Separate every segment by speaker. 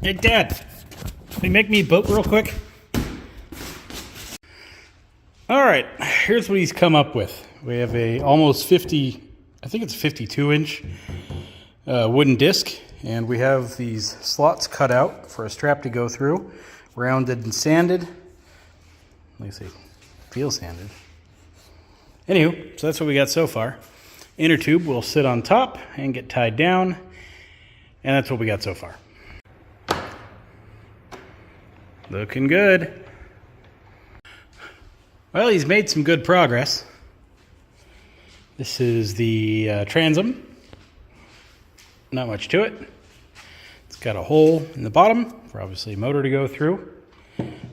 Speaker 1: Hey, Dad, can you make me a boat real quick? All right, here's what he's come up with. We have a almost 50, I think it's 52-inch wooden disc, and we have these slots cut out for a strap to go through, rounded and sanded. Let me see, feel sanded. Anywho, so that's what we got so far. Inner tube will sit on top and get tied down, and that's what we got so far. Looking good. Well, he's made some good progress. This is the transom. Not much to it. It's got a hole in the bottom for obviously a motor to go through.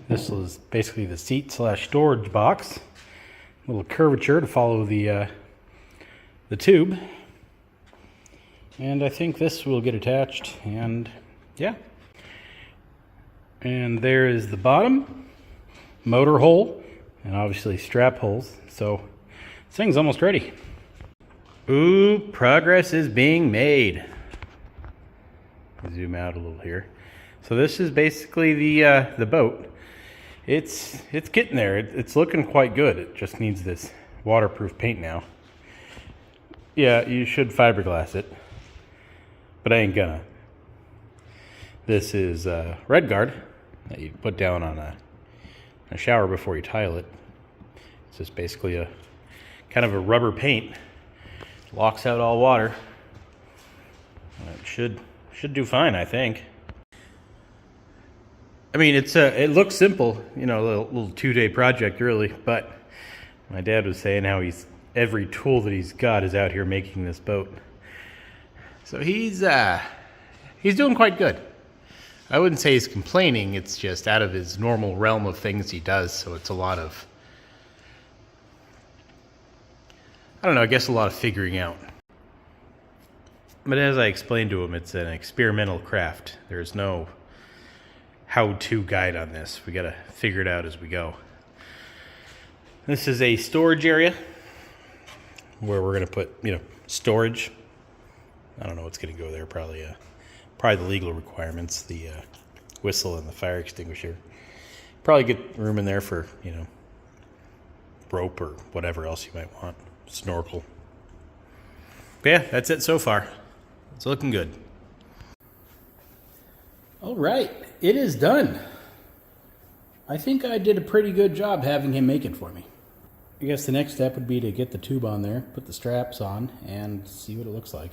Speaker 1: This is basically the seat / storage box. A little curvature to follow the tube. And I think this will get attached, and yeah. And there is the bottom, motor hole, and obviously strap holes. So this thing's almost ready. Ooh, progress is being made. Zoom out a little here. So this is basically the boat. It's getting there. It's looking quite good. It just needs this waterproof paint now. Yeah, you should fiberglass it, but I ain't gonna. This is RedGuard that you put down on a shower before you tile it. It's just basically a kind of a rubber paint. Locks out all water. It should do fine, I think. I mean, it looks simple, you know, a little 2-day project really, but my dad was saying how every tool that he's got is out here making this boat. So he's doing quite good. I wouldn't say he's complaining, it's just out of his normal realm of things he does, so it's a lot of, I don't know, I guess a lot of figuring out. But as I explained to him, it's an experimental craft. There's no how-to guide on this. We gotta figure it out as we go. This is a storage area where we're gonna put, you know, storage. I don't know what's gonna go there, probably the legal requirements, the whistle and the fire extinguisher. Probably get room in there for, you know, rope or whatever else you might want. Snorkel. But yeah, that's it so far. It's looking good. All right, it is done. I think I did a pretty good job having him make it for me. I guess the next step would be to get the tube on there, put the straps on, and see what it looks like.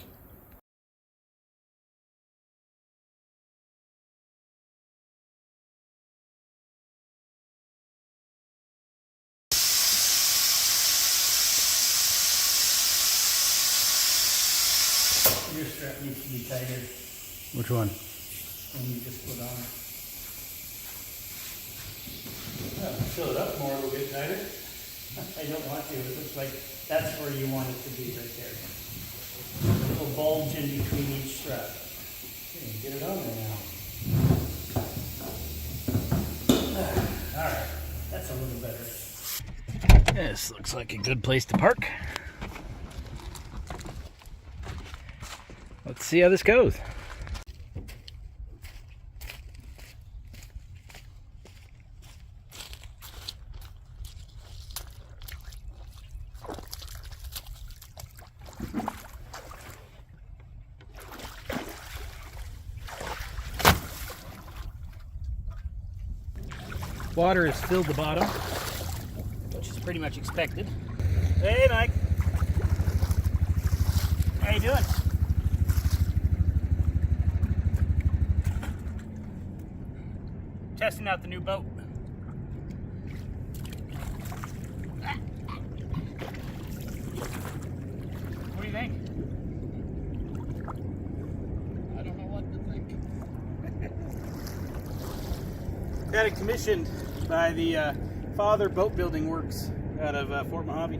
Speaker 1: Your strap needs to be tighter. Which one? When you just put on. Fill it up more, it'll get tighter. I don't want to. It looks like that's where you want it to be, right there. A little bulge in between each strap. Okay, get it on there now. Alright, that's a little better. This looks like a good place to park. Let's see how this goes. Water has filled the bottom, which is pretty much expected. Hey, Mike. How you doing? Testing out the new boat. What do you think?
Speaker 2: I don't know what to think.
Speaker 1: Got it commissioned by the Father Boat Building Works out of Fort Mojave.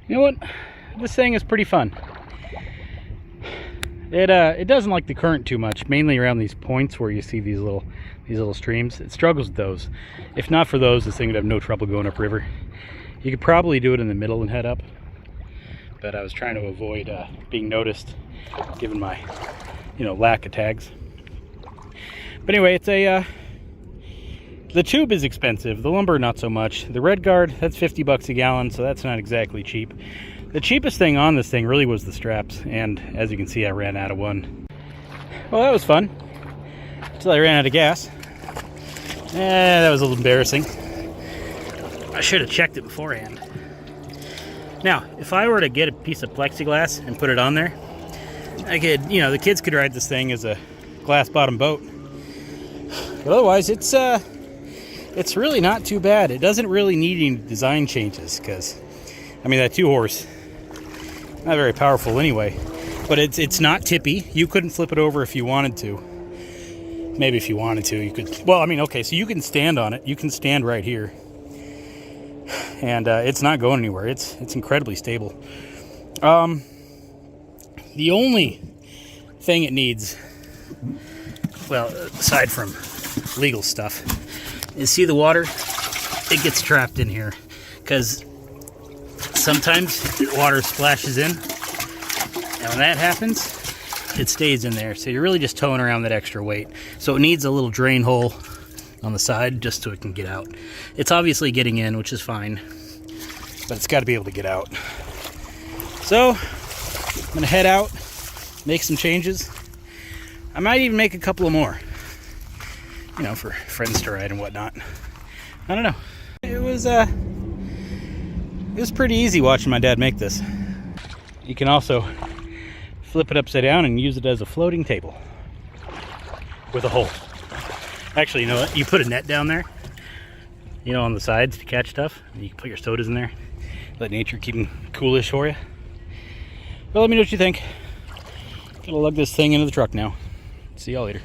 Speaker 3: You know what? This thing is pretty fun. It doesn't like the current too much, mainly around these points where you see these little streams. It struggles with those. If not for those, this thing would have no trouble going upriver. You could probably do it in the middle and head up, but I was trying to avoid being noticed, given my, lack of tags. But anyway, it's the tube is expensive, the lumber not so much. The Red Guard, that's $50 a gallon, so that's not exactly cheap. The cheapest thing on this thing really was the straps, and as you can see, I ran out of one. Well, that was fun, until I ran out of gas. That was a little embarrassing. I should have checked it beforehand. Now, if I were to get a piece of plexiglass and put it on there, I could, the kids could ride this thing as a glass bottom boat. But otherwise, it's really not too bad. It doesn't really need any design changes, because, that 2-horse, not very powerful anyway. But it's not tippy. You couldn't flip it over if you wanted to. Maybe if you wanted to, you could. Well, okay, so you can stand on it. You can stand right here. And it's not going anywhere. It's incredibly stable. The only thing it needs, well, aside from legal stuff, is see the water? It gets trapped in here. Because sometimes water splashes in. And when that happens, it stays in there. So you're really just towing around that extra weight. So it needs a little drain hole on the side just so it can get out. It's obviously getting in, which is fine, but it's got to be able to get out. So I'm gonna head out, make some changes. I might even make a couple of more, for friends to ride and whatnot. I don't know. It was pretty easy watching my dad make this. You can also flip it upside down and use it as a floating table with a hole. Actually, you know what? You put a net down there, on the sides to catch stuff. You can put your sodas in there. Let nature keep them coolish for you. Well, let me know what you think. Gonna lug this thing into the truck now. See y'all later.